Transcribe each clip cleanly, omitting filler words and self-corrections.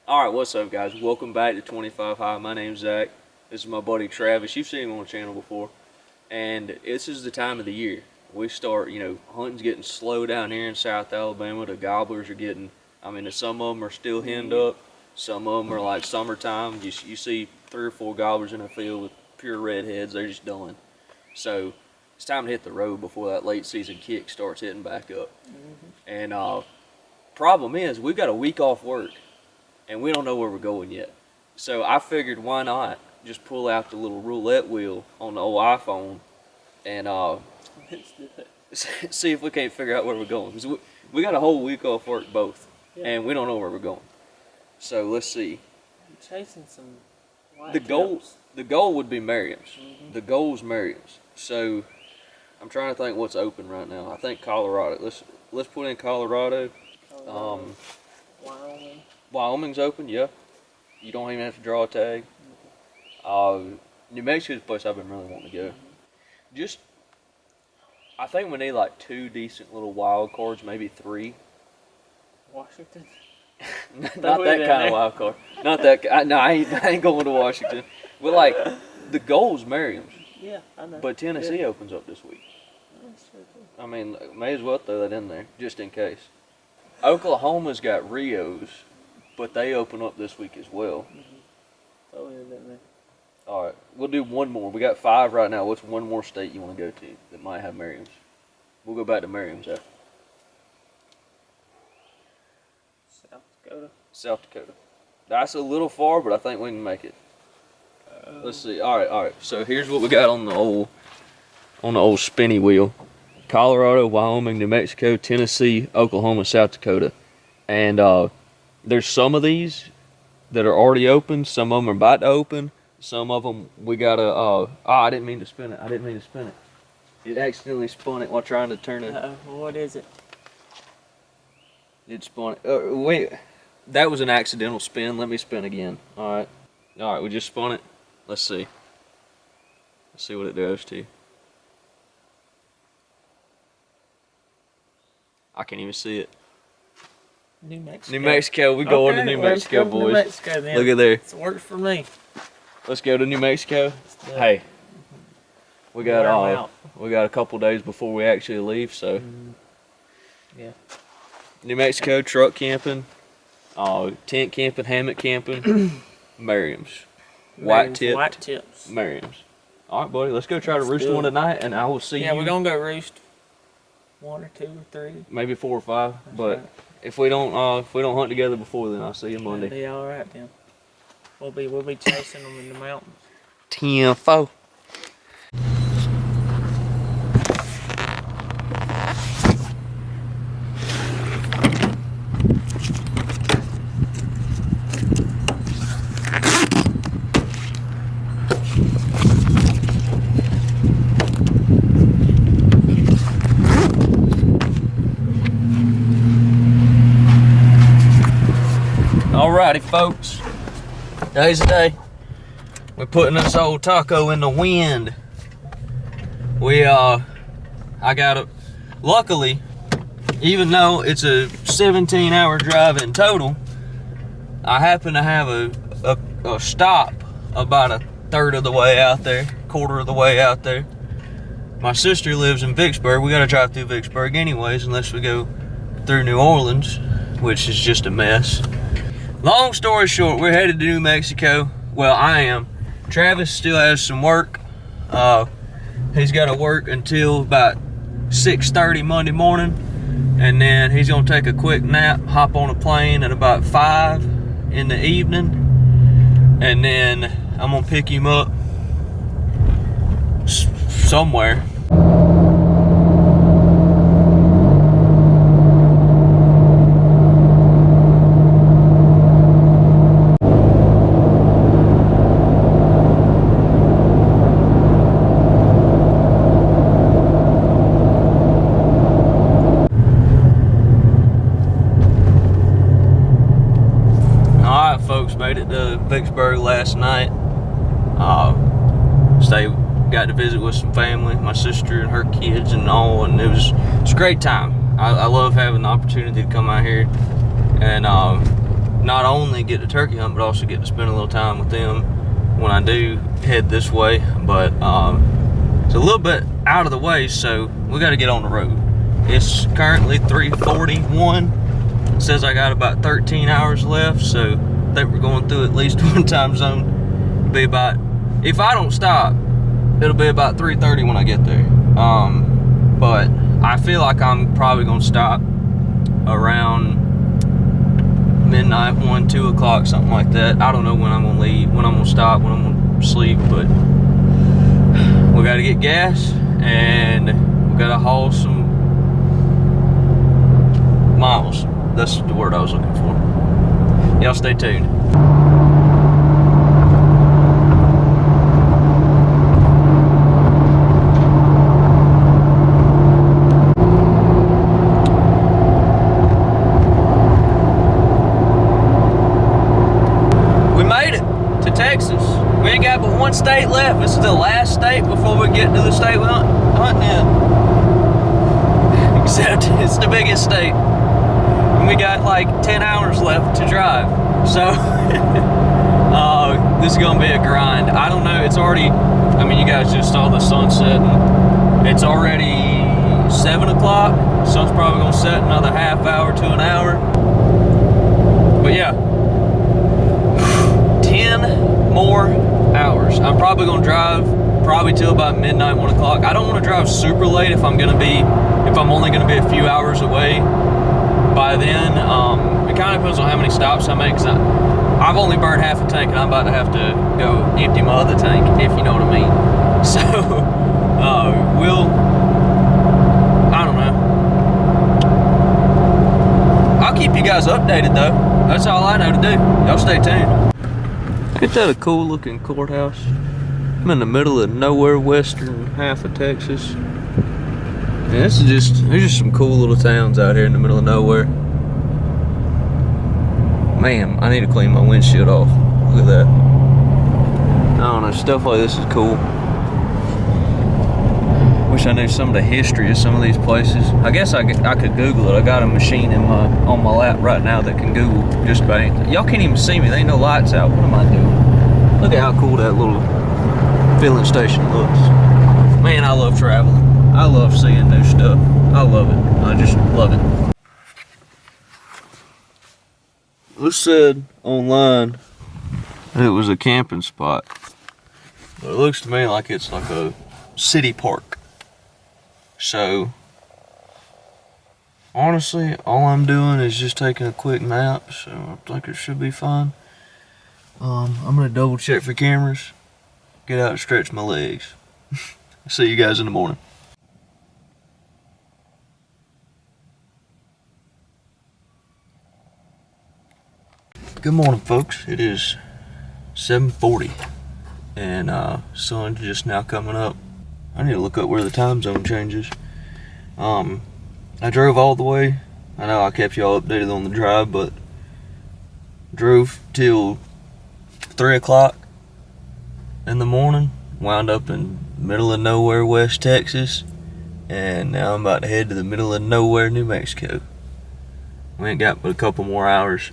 Alright, what's up guys? Welcome back to 25 High. My name's Zach. This is my buddy Travis. You've seen him on the channel before. And this is the time of the year. We start, hunting's getting slow down here in South Alabama. The gobblers are getting, some of them are still henned up. Some of them are like summertime. You see 3 or 4 gobblers in a field with pure redheads. They're just done. So it's time to hit the road before that late season kick starts hitting back up. And problem is, we've got a week off work. And we don't know where we're going yet. So I figured, why not just pull out the little roulette wheel on the old iPhone and see if we can't figure out where we're going. Because we got a whole week off work both, and we don't know where we're going. So let's see. I'm chasing some white The goal would be MERRIAMS. The goal is MERRIAMS. So I'm trying to think what's open right now. I think Colorado. Let's put in Colorado. Wyoming. Wyoming's open, yeah. You don't even have to draw a tag. New Mexico's the place I've been really wanting to go. I think we need like 2 decent little wild cards, maybe 3. Washington. Not that kind of wild card. Not that. No, I ain't going to Washington. But like, the goal's MERRIAMS. Yeah, I know. But Tennessee opens up this week. I mean, may as well throw that in there just in case. Oklahoma's got Rios, but they open up this week as well. All right, we'll do one more. We got 5 right now. What's one more state you want to go to that might have MERRIAMS? We'll go back to MERRIAMS after. South Dakota. South Dakota. That's a little far, but I think we can make it. Let's see. All right. So here's what we got on the old spinny wheel: Colorado, Wyoming, New Mexico, Tennessee, Oklahoma, South Dakota, and there's some of these that are already open. Some of them are about to open. Some of them we gotta. I didn't mean to spin it. It accidentally spun it while trying to turn it. What is it? It spun it. Wait, that was an accidental spin. Let me spin again. All right. We just spun it. Let's see. Let's see what it goes to. I can't even see it. New Mexico. New Mexico. We going to New Mexico, boys. New Mexico, then. Look at there. It works for me. Let's go to New Mexico. Hey, we got a couple days before we actually leave, so yeah. New Mexico, truck camping, tent camping, hammock camping, MERRIAMS, white tips, MERRIAMS. All right, buddy, let's go try to roost one tonight, and I will see you. Yeah, we're gonna go roost 1 or 2 or 3, maybe 4 or 5. But right. if we don't hunt together before then, I'll see you Monday. Be all right then. We'll be chasing them in the mountains. 10-4. Alrighty, folks. Today's the day. We're putting this old taco in the wind. Luckily, even though it's a 17-hour drive in total, I happen to have a stop about a third of the way out there, quarter of the way out there. My sister lives in Vicksburg. We gotta drive through Vicksburg anyways, unless we go through New Orleans, which is just a mess. Long story short, we're headed to New Mexico. Well, I am. Travis still has some work. He's got to work until about 6:30 Monday morning, and then he's gonna take a quick nap, hop on a plane at about 5 in the evening, and then I'm gonna pick him up somewhere. Made it to Vicksburg last night. Got to visit with some family, my sister and her kids and all, and it was a great time. I love having the opportunity to come out here and not only get to turkey hunt, but also get to spend a little time with them when I do head this way. But it's a little bit out of the way, so we got to get on the road. It's currently 3:41. It says I got about 13 hours left, so I think we're going through at least one time zone. It'll be about, if I don't stop, it'll be about 3:30 when I get there. But I feel like I'm probably gonna stop around midnight, 1, 2 o'clock, something like that. I don't know when I'm gonna leave, when I'm gonna stop, when I'm gonna sleep, but we gotta get gas and we gotta haul some miles. That's the word I was looking for. Y'all stay tuned. Texas. We ain't got but one state left. This is the last state before we get to the state we're hunting in. Except it's the biggest state. And we got like 10 hours left to drive. So, this is gonna be a grind. I don't know, it's already, I mean, you guys just saw the sunset. And it's already 7 o'clock. Sun's probably gonna set another half hour to an hour. But yeah. 10 more hours. I'm probably gonna drive probably till about midnight, 1 o'clock. I don't want to drive super late if I'm only gonna be a few hours away by then. It kind of depends on how many stops I make, because I've only burned half a tank and I'm about to have to go empty my other tank, if you know what I mean. So I don't know. I'll keep you guys updated though. That's all I know to do. Y'all stay tuned. Ain't that a cool looking courthouse? I'm in the middle of nowhere, western half of Texas. Yeah, there's just some cool little towns out here in the middle of nowhere. Man, I need to clean my windshield off. Look at that. I don't know, stuff like this is cool. Wish I knew some of the history of some of these places. I guess I could Google it. I got a machine on my lap right now that can Google just about anything. Y'all can't even see me. There ain't no lights out. What am I doing? Look at how cool that little filling station looks. Man, I love traveling. I love seeing new stuff. I love it. I just love it. It said online that it was a camping spot, but it looks to me like it's like a city park. So, honestly, all I'm doing is just taking a quick nap, so I think it should be fine. I'm gonna double check for cameras, get out and stretch my legs. See you guys in the morning. Good morning, folks. It is 7:40 and sun's just now coming up. I need to look up where the time zone changes. I drove all the way. I know I kept y'all updated on the drive, but drove till 3 o'clock in the morning. Wound up in middle of nowhere, West Texas, and now I'm about to head to the middle of nowhere, New Mexico. We ain't got but a couple more hours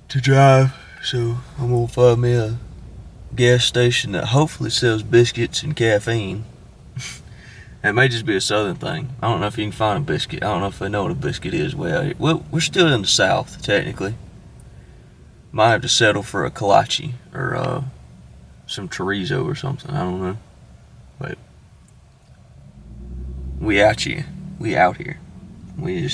to drive, so I'm gonna find me a gas station that hopefully sells biscuits and caffeine. It may just be a southern thing. I don't know if you can find a biscuit. I don't know if they know what a biscuit is way out here. Well, we're still in the South, technically. Might have to settle for a kolache or some chorizo or something. I don't know. But we out here. We out here. We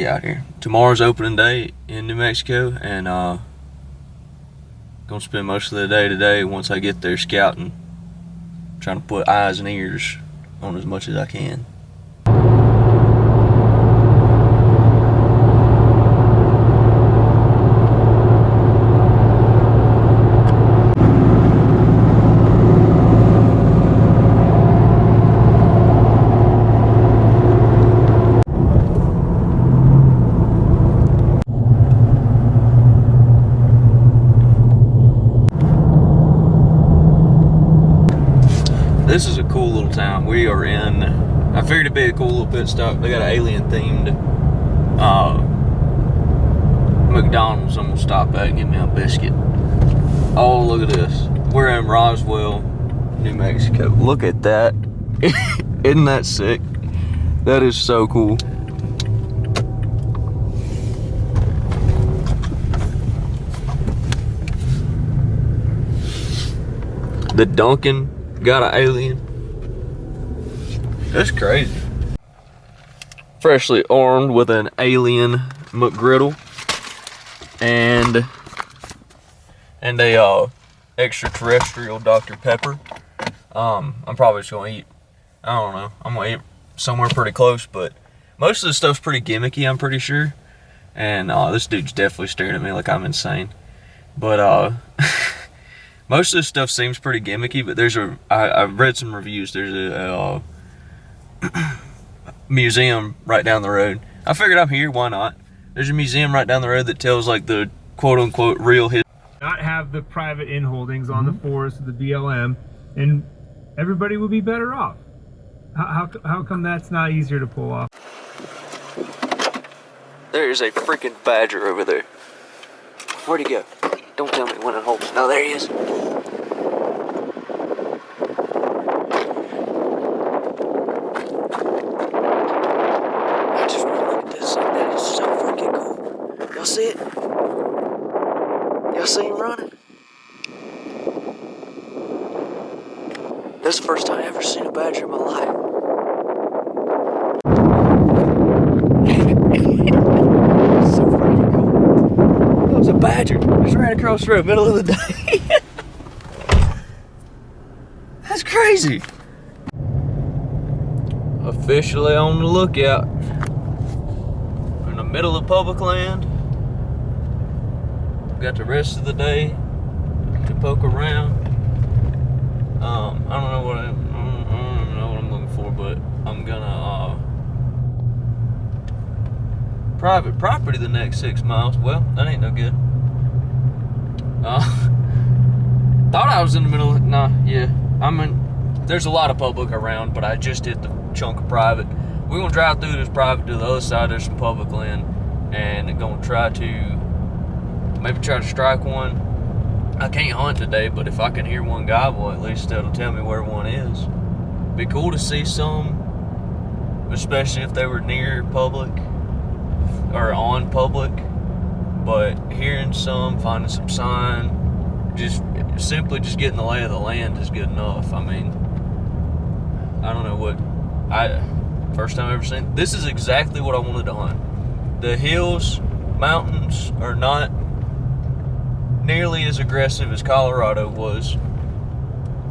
out here. Tomorrow's opening day in New Mexico, and gonna spend most of the day today once I get there scouting, trying to put eyes and ears on as much as I can. This is a cool little town. I figured it'd be a cool little pit stop. They got an alien themed McDonald's I'm gonna stop at and get me a biscuit. Oh, look at this. We're in Roswell, New Mexico. Look at that. Isn't that sick? That is so cool. The Duncan got an alien. That's crazy. Freshly armed with an alien McGriddle and a extraterrestrial Dr. Pepper. I'm probably just gonna eat, I don't know, I'm gonna eat somewhere pretty close, but most of the stuff's pretty gimmicky, I'm pretty sure. And this dude's definitely staring at me like I'm insane. But most of the stuff seems pretty gimmicky, but I've read some reviews. There's a museum right down the road. I figured I'm here, why not? There's a museum right down the road that tells like the quote-unquote real history. Not have the private in-holdings on the forest of the BLM, and everybody would be better off. How come that's not easier to pull off? There is a freaking badger over there. Where'd he go? Don't tell me when it holds. No, there he is. I just want to look at this thing. That is so freaking cool. Y'all see it? Y'all see him running? That's the first time I've ever seen a badger in my life. So freaking cool. That was a badger. Just ran across the road, middle of the day. That's crazy. Officially on the lookout. In the middle of public land. Got the rest of the day to poke around. I don't know what I don't even know what I'm looking for, but I'm gonna private property the next 6 miles. Well, that ain't no good. Thought I was in the middle of, there's a lot of public around, but I just hit the chunk of private. We're gonna drive through this private to the other side. There's some public land, and gonna try to strike one. I can't hunt today, but if I can hear one gobble, at least that'll tell me where one is. Be cool to see some, especially if they were near public or on public. But hearing some, finding some sign, simply getting the lay of the land is good enough. I mean, I don't know what first time I've ever seen. This is exactly what I wanted to hunt. The hills, mountains are not nearly as aggressive as Colorado was,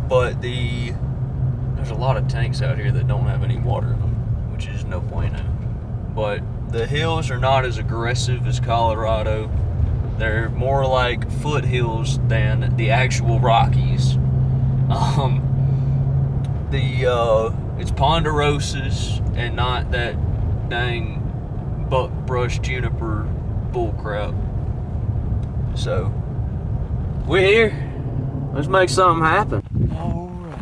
but there's a lot of tanks out here that don't have any water in them, which is no bueno. But the hills are not as aggressive as Colorado. They're more like foothills than the actual Rockies. It's ponderosas and not that dang buckbrush juniper bullcrap. So we're here. Let's make something happen. Alright.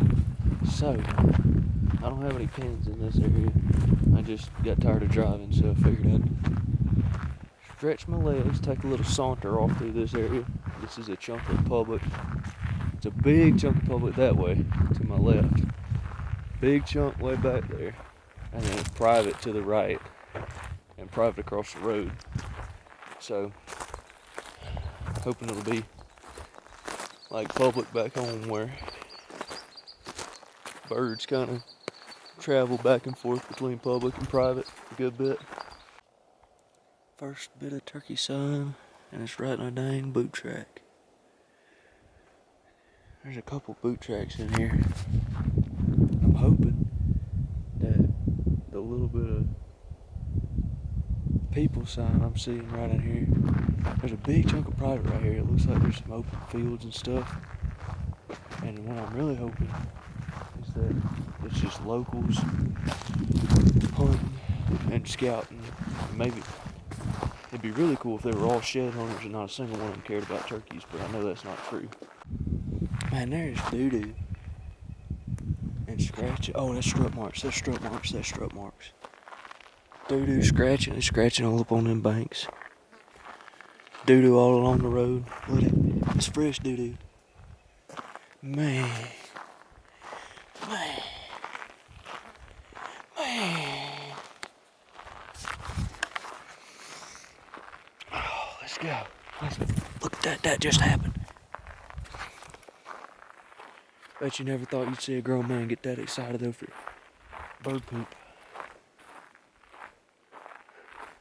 So, I don't have any pins in this area. I just got tired of driving, so I figured I'd stretch my legs, take a little saunter off through this area. This is a chunk of public. It's a big chunk of public that way, to my left. Big chunk way back there. And then it's private to the right. And private across the road. So, hoping it'll be like public back home where birds kind of travel back and forth between public and private a good bit. First bit of turkey sign, and it's right in a dang boot track. There's a couple boot tracks in here. I'm hoping that the little bit of people sign I'm seeing right in here. There's a big chunk of private right here. It looks like there's some open fields and stuff. And what I'm really hoping is that it's just locals hunting and scouting. And maybe it'd be really cool if they were all shed hunters and not a single one of them cared about turkeys, but I know that's not true. Man, there's doo-doo and scratching. Oh, that's strut marks. That's strut marks. That's strut marks. Doo-doo scratching and scratching all up on them banks. Doo-doo all along the road. Look at it. It's fresh doo-doo. Man. Man. Man. Oh, let's go. Look at that. That just happened. Bet you never thought you'd see a grown man get that excited over bird poop.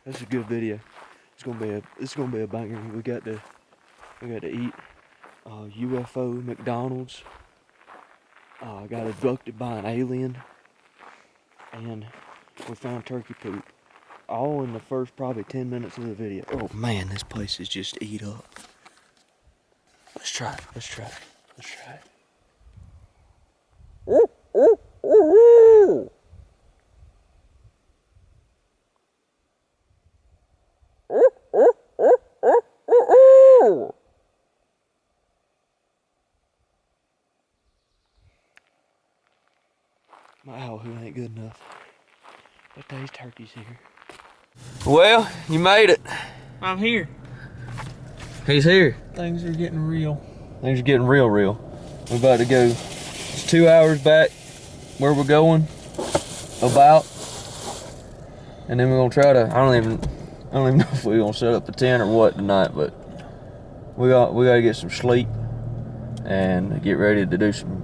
That's a good video. It's gonna be a banger. We got to eat UFO McDonald's. Got abducted by an alien, and we found turkey poop. All in the first probably 10 minutes of the video. Oh man, this place is just eat up. Let's try it. Let's try it. Let's try it. My owl hoot ain't good enough. But these turkeys here. Well, you made it. I'm here. He's here. Things are getting real. Things are getting real. We're about to go. It's 2 hours back where we're going. About. And then we're gonna try to. I don't even know if we're gonna set up a tent or what tonight, but we gotta get some sleep and get ready to do some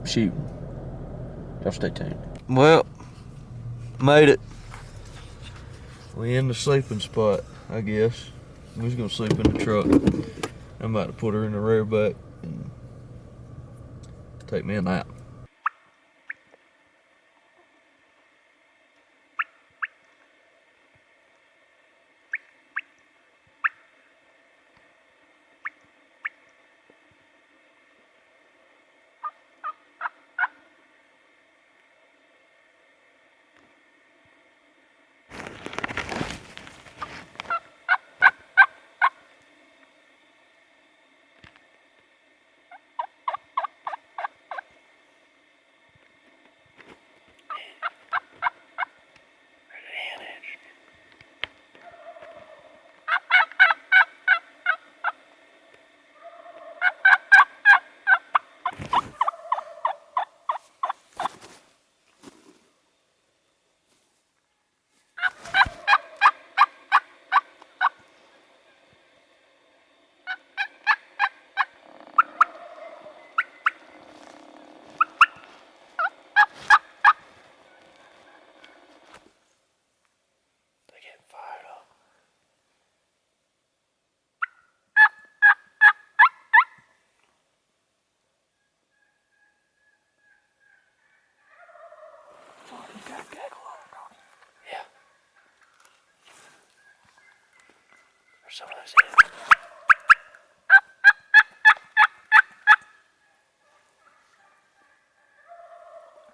shooting. Y'all stay tuned. Well, made it. We in the sleeping spot, I guess. We're just gonna sleep in the truck. I'm about to put her in the rear back and take me a nap. Yeah. There's some of those in.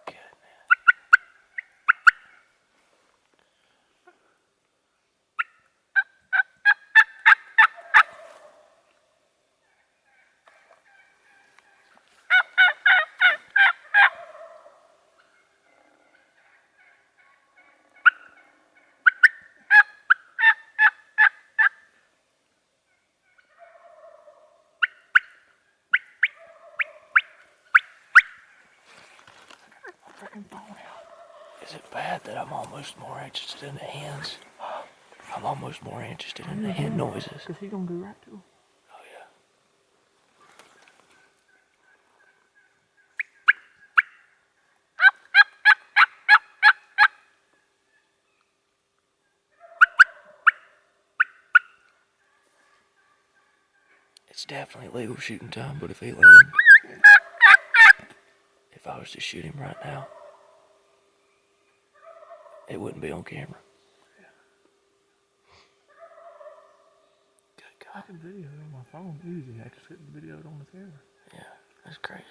Good, man. Is it bad that I'm almost more interested in the hens? I'm almost more interested in the hen noises. Because he's going to do right to him. Oh, yeah. It's definitely legal shooting time, but if he let him, if I was to shoot him right now, it wouldn't be on camera. Good God. I can video it on my phone easy. I just couldn't video it on the camera. Yeah, that's crazy.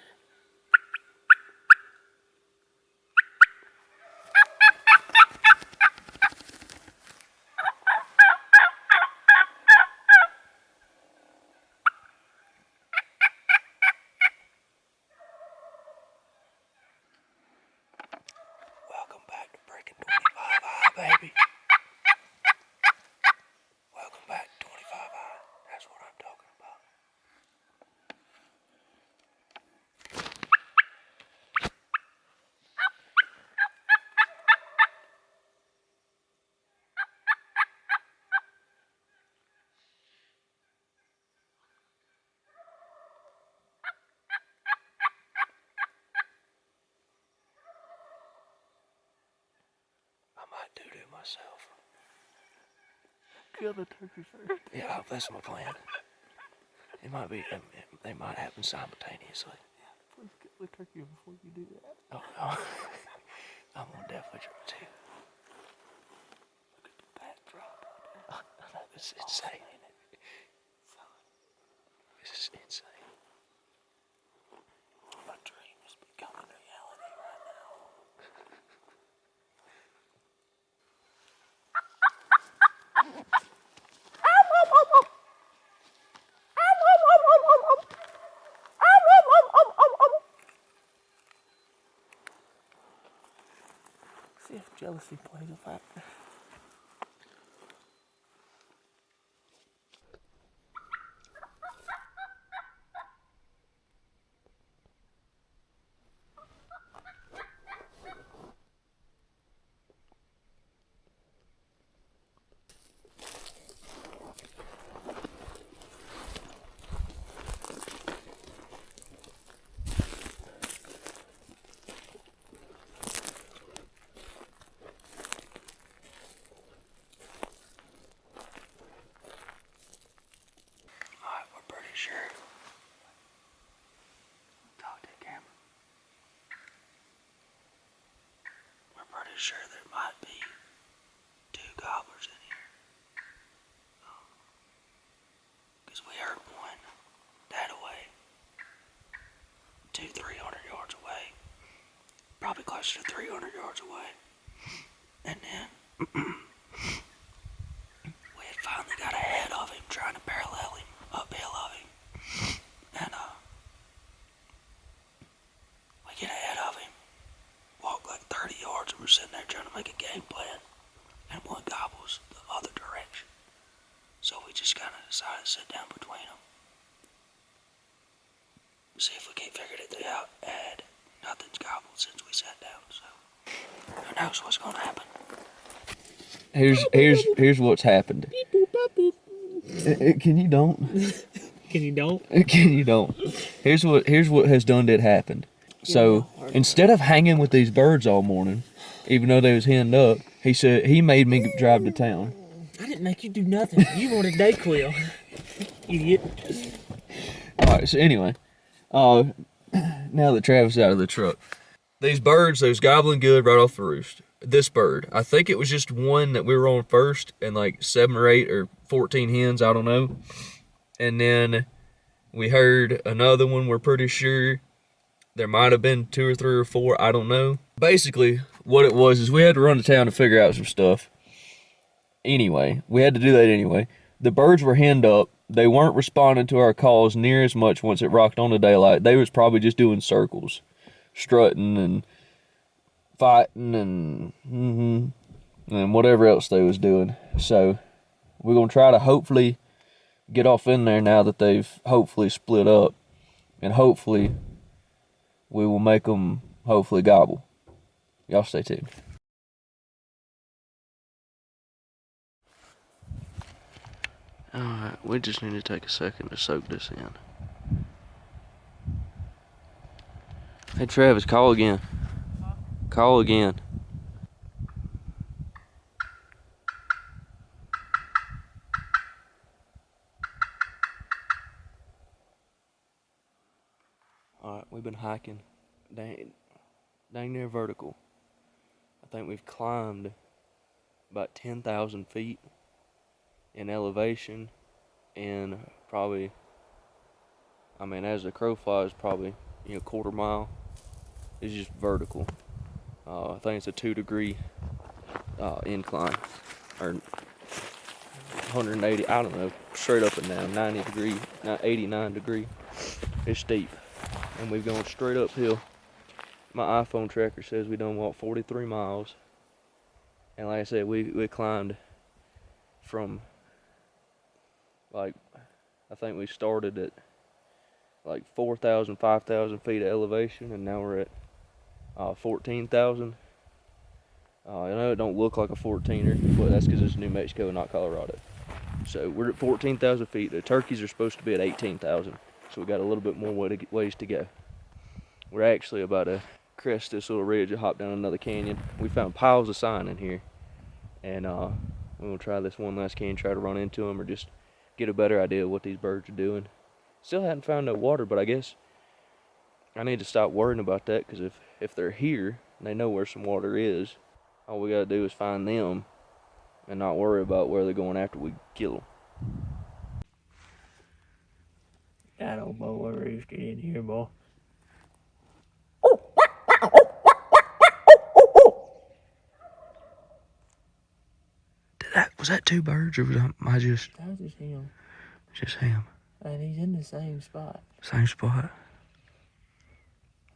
Welcome back to Breaking 25 High, baby. Welcome back to 25 High. myself. Kill the turkey first. Yeah, that's my plan. It might be, they might happen simultaneously. Please kill the turkey before you do that. Oh, no. I'm gonna definitely try to. Look at the backdrop. I know, this is insane. This is insane. My dream is becoming reality right now. See if jealousy plays a factor. Alright, we're pretty sure. Talk to the camera. We're pretty sure there might be 2 gobblers in here. Because we heard one that away. 200-300 yards away. Probably closer to 300 yards away. And then we had finally got ahead of him, trying to parallel him, uphill of him. And we get ahead of him, walk like 30 yards, and we're sitting there trying to make a game plan. And one gobbles the other direction. So we just kind of decided to sit down between them. See if we can't figure it out. And nothing's gobbled since we sat down, so who knows what's gonna happen. Here's what's happened. Can you don't? Can you don't? Can you don't? Here's what has done that happened. So instead of hanging with these birds all morning, even though they was henned up, he said he made me drive to town. I didn't make you do nothing. You wanted Dayquil. Idiot. Alright, so anyway, now that Travis is out of the truck, these birds, they was gobbling good right off the roost. This bird, I think it was just one that we were on first, and like 7 or 8 or 14 hens, I don't know. And then we heard another one, we're pretty sure. There might have been 2 or 3 or 4, I don't know. Basically, what it was is we had to run to town to figure out some stuff. Anyway, we had to do that anyway. The birds were henned up. They weren't responding to our calls near as much once it rocked on to daylight. They was probably just doing circles, strutting and fighting and whatever else they was doing. So we're gonna try to hopefully get off in there now that they've hopefully split up, and hopefully we will make them hopefully gobble. Y'all stay tuned. Alright, we just need to take a second to soak this in. Hey Travis, call again. Call again. Alright, we've been hiking dang near vertical. I think we've climbed about 10,000 feet in elevation, and probably, I mean, as the crow flies, probably, you know, quarter mile. It's just vertical. I think it's a 2-degree incline, or 180, I don't know, straight up and down, 90 degree, 89 degree. It's steep, and we've gone straight uphill. My iPhone tracker says we done walked 43 miles, and like I said, we climbed from, like, I think we started at like 4,000, 5,000 feet of elevation, and now we're at 14,000. I know it don't look like a 14er, but that's because it's New Mexico, not Colorado. So we're at 14,000 feet. The turkeys are supposed to be at 18,000, so we got a little bit more ways to go. We're actually about to crest this little ridge and hop down another canyon. We found piles of sign in here, and we're gonna try this one last can, try to run into them or just get a better idea of what these birds are doing. Still hadn't found no water, but I guess I need to stop worrying about that, because if they're here and they know where some water is, all we gotta do is find them and not worry about where they're going after we kill them. That old boa rooster in here, boy. Was that two birds, or was I just That was just him. him? And he's in the same spot. Same spot.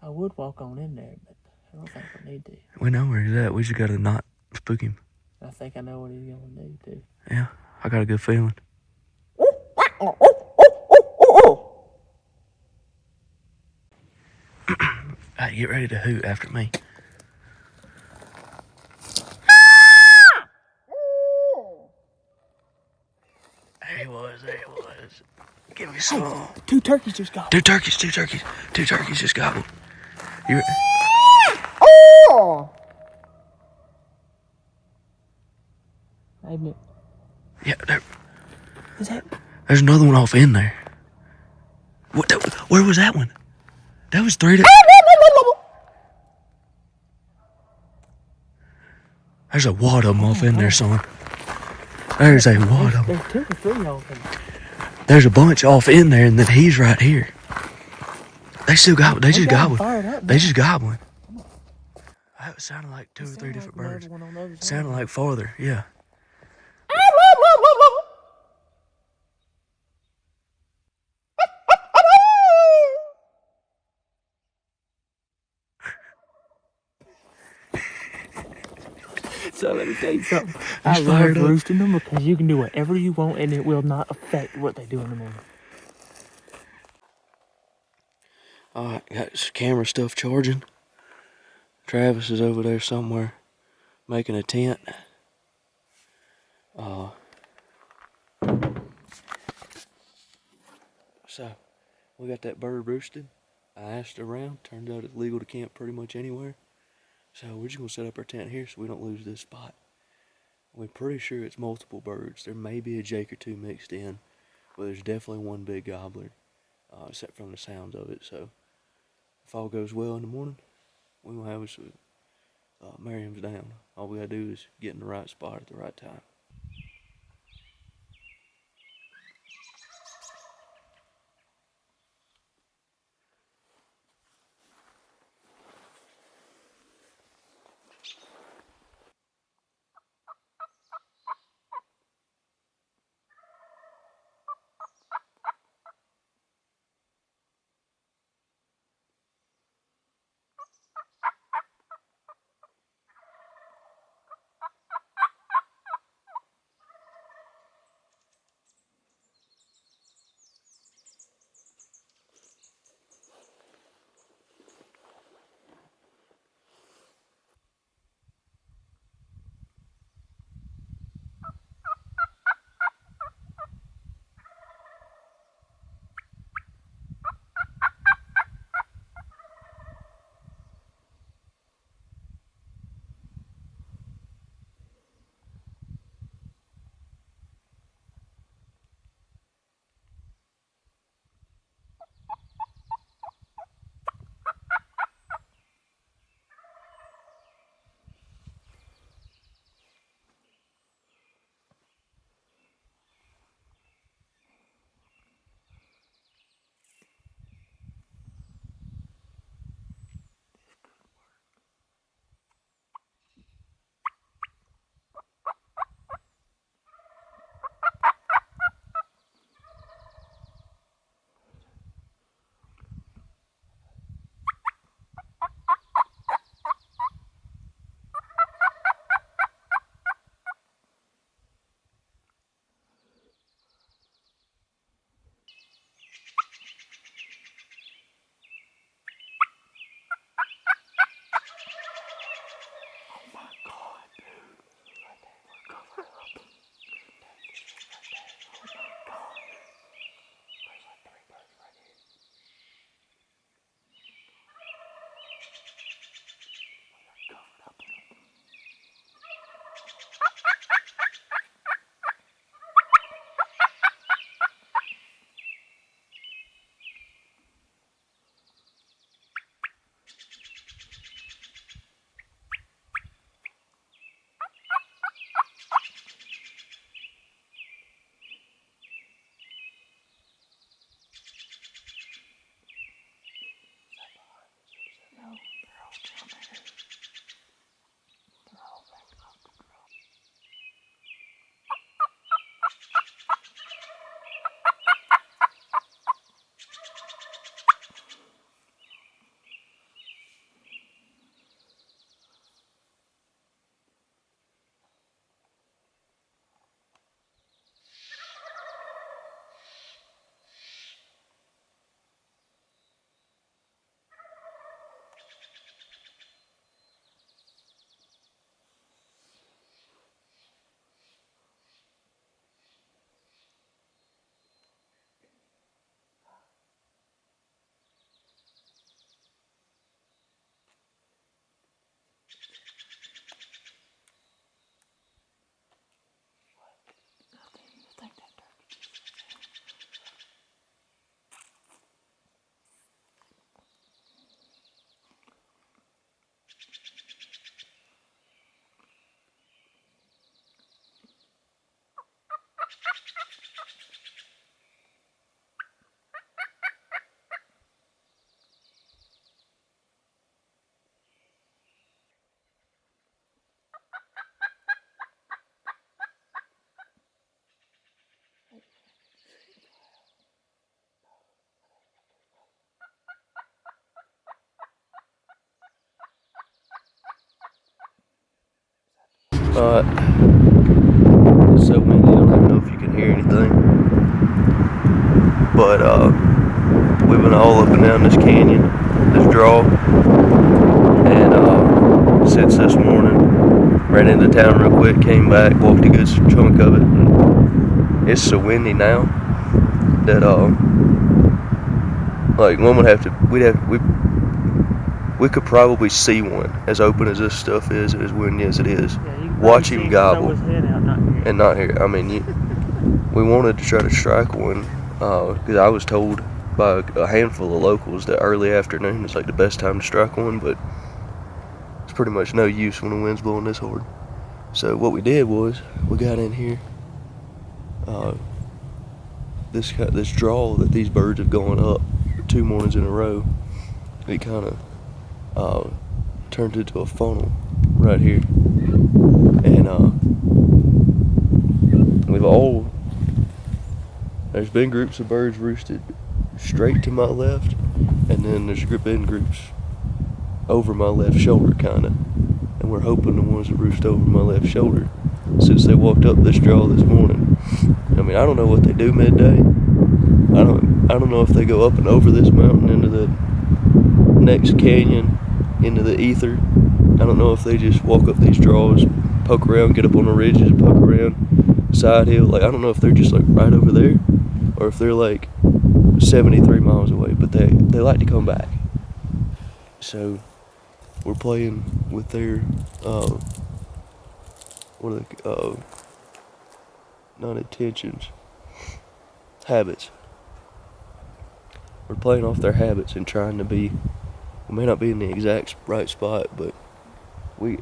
I would walk on in there, but I don't think we need to. We know where he's at. We just gotta not spook him. I think I know what he's gonna do too. Yeah, I got a good feeling. Alright, get ready to hoot after me. There he was. Give me some. Two turkeys just got. Two turkeys just got one. You. Hey, Nick. Yeah, there. Is that? There's another one off in there. What? Where was that one? That was three. There's a wad of them off in there, son. There's a wad of them. There's 2 or 3 of them. There's a bunch off in there, and then he's right here. They still got. They just got one. They just got one. That sounded like 2 or 3 different birds. Sounded like farther. Yeah. So let me tell you something. I love roosting them because you can do whatever you want and it will not affect what they do in the morning. Alright, got this camera stuff charging. Travis is over there somewhere making a tent. So, we got that bird roosted. I asked around. Turns out it's legal to camp pretty much anywhere. So we're just going to set up our tent here so we don't lose this spot. We're pretty sure it's multiple birds. There may be a jake or 2 mixed in, but there's definitely one big gobbler, except from the sounds of it. So if all goes well in the morning, we will have us MERRIAMS down. All we got to do is get in the right spot at the right time. It's so windy, I don't even know if you can hear anything. But we've been all up and down this canyon, this draw, and since this morning, ran into town real quick, came back, walked a good chunk of it, and it's so windy now that like one would have to, we could probably see one as open as this stuff is and as windy as it is. Yeah, you can Watch probably him see gobble his head out, not hear it. and not hear. I mean, we wanted to try to strike one because I was told by a handful of locals that early afternoon is like the best time to strike one, but it's pretty much no use when the wind's blowing this hard. So what we did was we got in here. This draw that these birds have gone up 2 mornings in a row, it kind of turned into a funnel right here, and there's been groups of birds roosted straight to my left, and then there's been groups over my left shoulder kinda, and we're hoping the ones that roost over my left shoulder, since they walked up this draw this morning. I mean, I don't know what they do midday. I don't know if they go up and over this mountain into the next canyon, into the ether. I don't know if they just walk up these draws, poke around, get up on the ridges, and poke around side hill. Like, I don't know if they're just like right over there, or if they're like 73 miles away, but they like to come back. So we're playing with their what are they, not intentions, habits. We're playing off their habits and trying to be, we may not be in the exact right spot, but we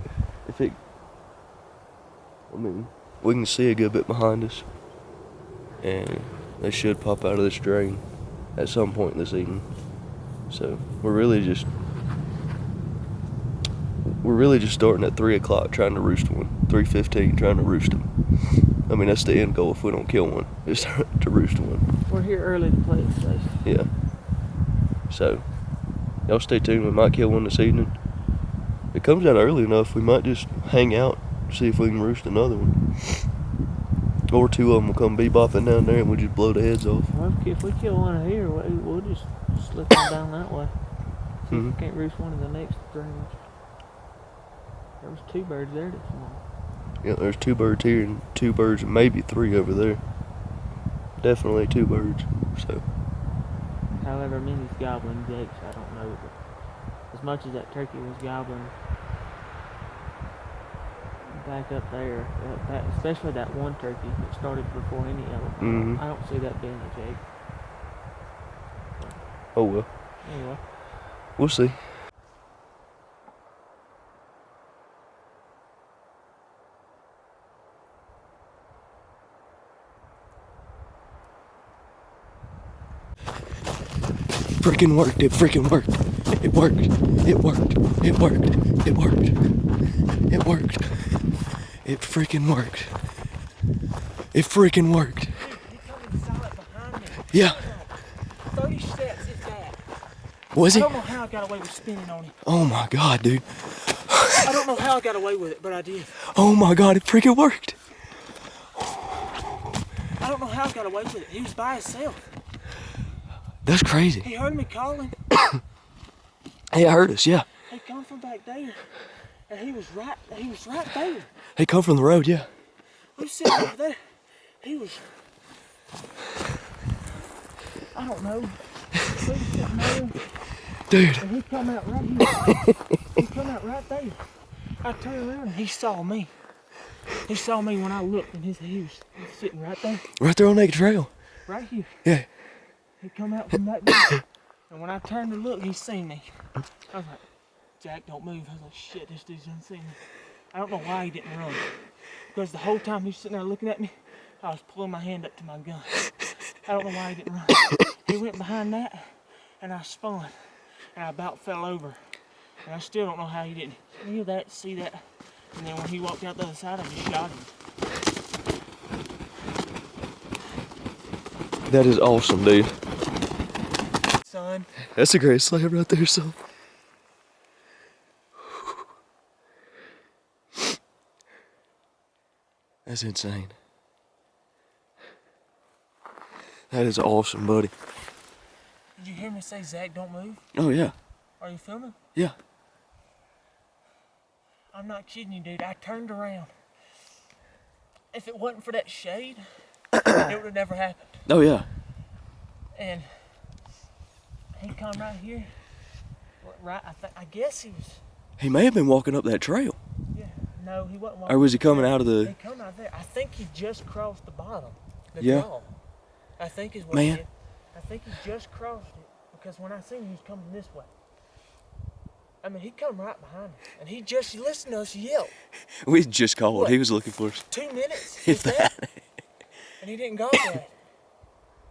can see a good bit behind us, and they should pop out of this drain at some point this evening. So we're really just starting at 3 o'clock trying to roost one, 3:15 trying to roost them. I mean, that's the end goal if we don't kill one, is to roost one. We're here early to play it safe. Yeah. So, y'all stay tuned. We might kill one this evening. If it comes out early enough, we might just hang out, see if we can roost another one. Or 2 of them will come bebopping down there and we'll just blow the heads off. Well, if we kill one here, we'll just slip them down that way. See if we can't roost one of the next drains. There was 2 birds there this morning. Yeah, there's 2 birds here and 2 birds and maybe 3 over there. Definitely 2 birds. So. However many's gobbling jakes, I don't know. But as much as that turkey was gobbling back up there, especially that one turkey that started before any other, I don't see that being a jake. Oh well. Anyway. We'll see. Freaking worked, it freaking worked. It worked, it worked, it worked, it worked, it worked. It freaking worked. It freaking worked. Dude, he come and saw it behind me. Yeah. 30 steps, if that. Was he? I don't know how I got away with spinning on him. Oh my god, dude. I don't know how I got away with it, but I did. Oh my god, it freaking worked. I don't know how I got away with it. He was by himself. That's crazy. He heard me calling. Hey, I heard us, yeah. He come from back there, and he was right there. He come from the road, yeah. We was sitting over there. He was, I don't know. He was sitting there. Dude. And he come out right here. He come out right there. I turned around and he saw me. He saw me when I looked, and he was sitting right there. Right there on that trail. Right here. Yeah. He come out from that door, and when I turned to look, he seen me. I was like, Jack, don't move. I was like, shit, this dude's done seen me. I don't know why he didn't run. Because the whole time he was sitting there looking at me, I was pulling my hand up to my gun. I don't know why he didn't run. He went behind that, and I spun, and I about fell over. And I still don't know how he didn't hear that, see that. And then when he walked out the other side, I just shot him. That is awesome, dude. Son. That's a great slab right there, son. That's insane. That is awesome, buddy. Did you hear me say, Zach, don't move? Oh, yeah. Are you filming? Yeah. I'm not kidding you, dude. I turned around. If it wasn't for that shade, it would have never happened. Oh, yeah. And he come right here. Right, I guess he was. He may have been walking up that trail. Yeah, no, he wasn't walking. Or was he coming out of the... He come out there. I think he just crossed the bottom. The Yeah. draw. I think is what Man. he did. I think he just crossed it because when I seen him, he was coming this way. I mean, he come right behind me, and he just listened to us yell. We just called. What? He was looking for us. 2 minutes, If that. and he didn't go that.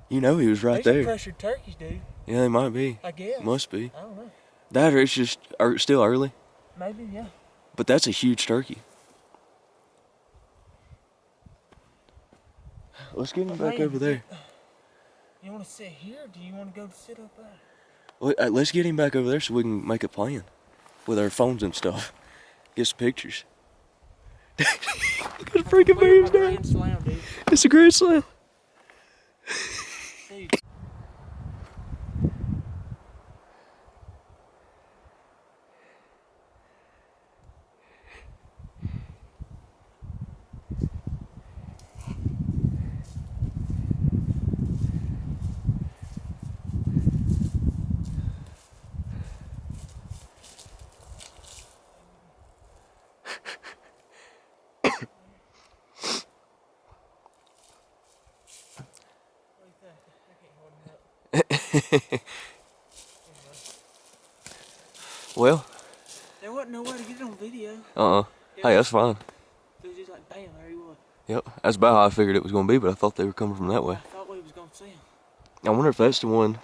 You know he was right These are there. pressured turkeys, dude. Yeah, they might be. I guess. Must be. I don't know. That or it's just still early. Maybe, yeah. But that's a huge turkey. Let's get him back Man, over there. You want to sit here, or do you want to go sit up there? Let's get him back over there so we can make a plan with our phones and stuff. Get some pictures. Look at the freaking bears down. Grand slam, dude. It's a grand slam. Dude. Well. There wasn't no way to get it on video. Hey, that's fine. It was just like, bam, there he was. Yep. That's about how I figured it was going to be, but I thought they were coming from that way. I thought we was going to see him. I wonder if that's the one.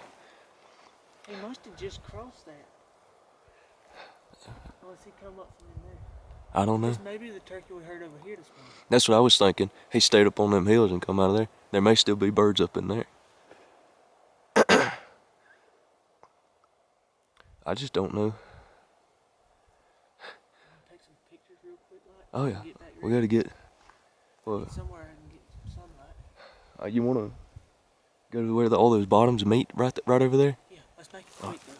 He must have just crossed that. Unless he come up from in there. I don't know. This may be the turkey we heard over here this morning. That's what I was thinking. He stayed up on them hills and come out of there. There may still be birds up in there. I just don't know. Take some pictures real quick, like. Oh yeah, Get back we gotta get. What? somewhere I can get some sunlight. You wanna go to where all those bottoms meet? Right over there. Yeah, let's make it quick though.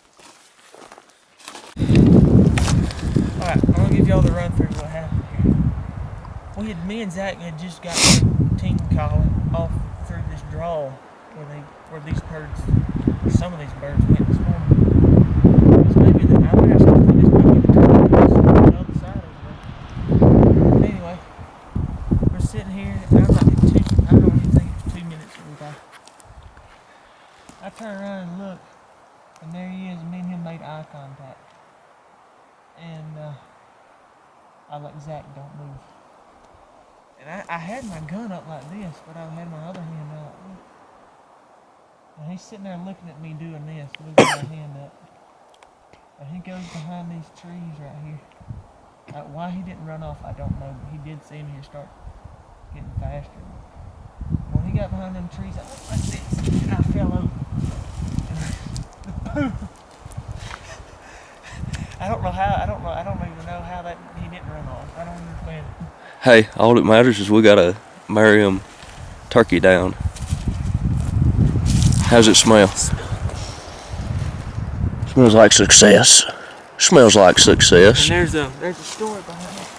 Alright, I'm gonna give y'all the run through what happened here. Me and Zach had just got the team calling off through this draw where these birds, some of these birds went this morning. This may be the, I think this might be the turkeys on the other side over there. But anyway, we're sitting here, and I don't even think it was 2 minutes that we got. I turn around and look, and there he is, and me and him made eye contact. And I like, Zach, don't move. And I had my gun up like this, but I had my other hand out. And he's sitting there looking at me doing this, moving my hand up. And he goes behind these trees right here. Why he didn't run off, I don't know, but he did see me start getting faster. When he got behind them trees, I went like this, and I fell over. And I don't even know how that he didn't run off. I don't understand it. Hey, all that matters is we got a MERRIAMS turkey down. How's it smell? Smells like success. Smells like success. And there's a story behind it.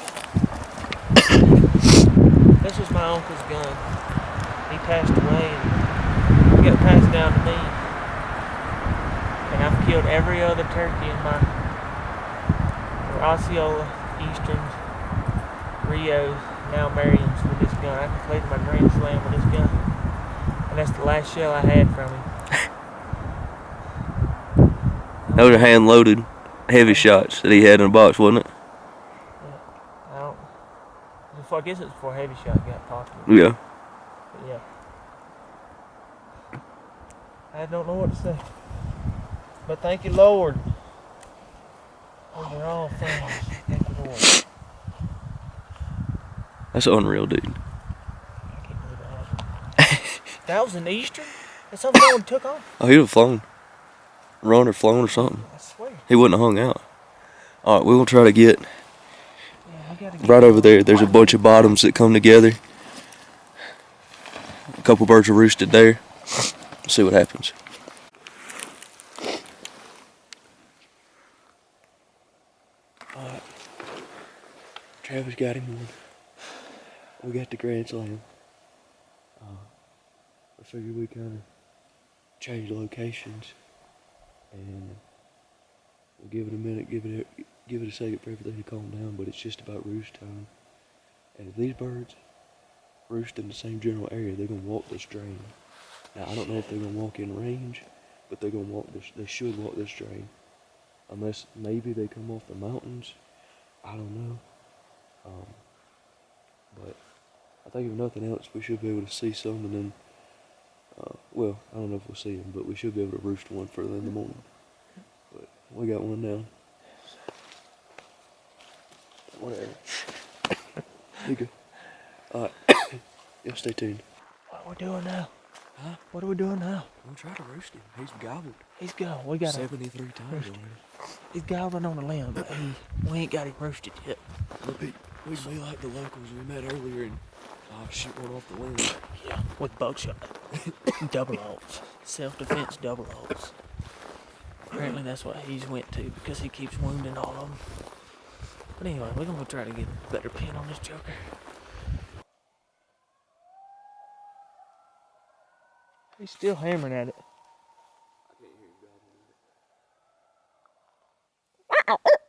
This was my uncle's gun. He passed away and it got passed down to me. And I've killed every other turkey in my Osceola, Easterns, Rios, now MERRIAMS with this gun. I completed my grand slam with this gun. And that's the last shell I had from him. Those are hand-loaded heavy shots that he had in a box, wasn't it? Yeah. I guess it was before heavy shot got popular. Yeah. But yeah. I don't know what to say. But thank you, Lord. Over all things. Thank you, Lord. That's unreal, dude. I can't believe it happened. That was an Easter? That's something no one took off? Oh, he'd have flown. Run or flown or something. I swear. He wouldn't have hung out. All right, we're going to try to get Yeah, I gotta get right over there. There's a bunch of bottoms that come together. A couple birds are roosted there. See what happens. Alright. Travis got him one. We got the grand slam. I figured we kind of change locations and we'll give it a minute, give it a second for everything to calm down, but it's just about roost time. And if these birds roost in the same general area, they're gonna walk this drain. Now I don't know if they're gonna walk in range, but they're gonna walk this. They should walk this drain, unless maybe they come off the mountains. I don't know. But I think if nothing else, we should be able to see some, and then, well, I don't know if we'll see them, but we should be able to roost one further in the morning. But we got one down. Whatever. You go. Alright. Yeah, stay tuned. What are we doing now? Huh? What are we doing now? We'll try to roast him. He's gobbled. He's gone. We got 73 times already. He's gobbling on the limb, but we ain't got him roasted yet. We'd be like the locals we met earlier and shoot one off the limb. Yeah, with buckshot. Double Oaks. Self-defense double Oaks. Apparently that's what he's went to because he keeps wounding all of them. But anyway, we're gonna try to get a better pin on this joker. He's still hammering at it. I can't hear him gobbling.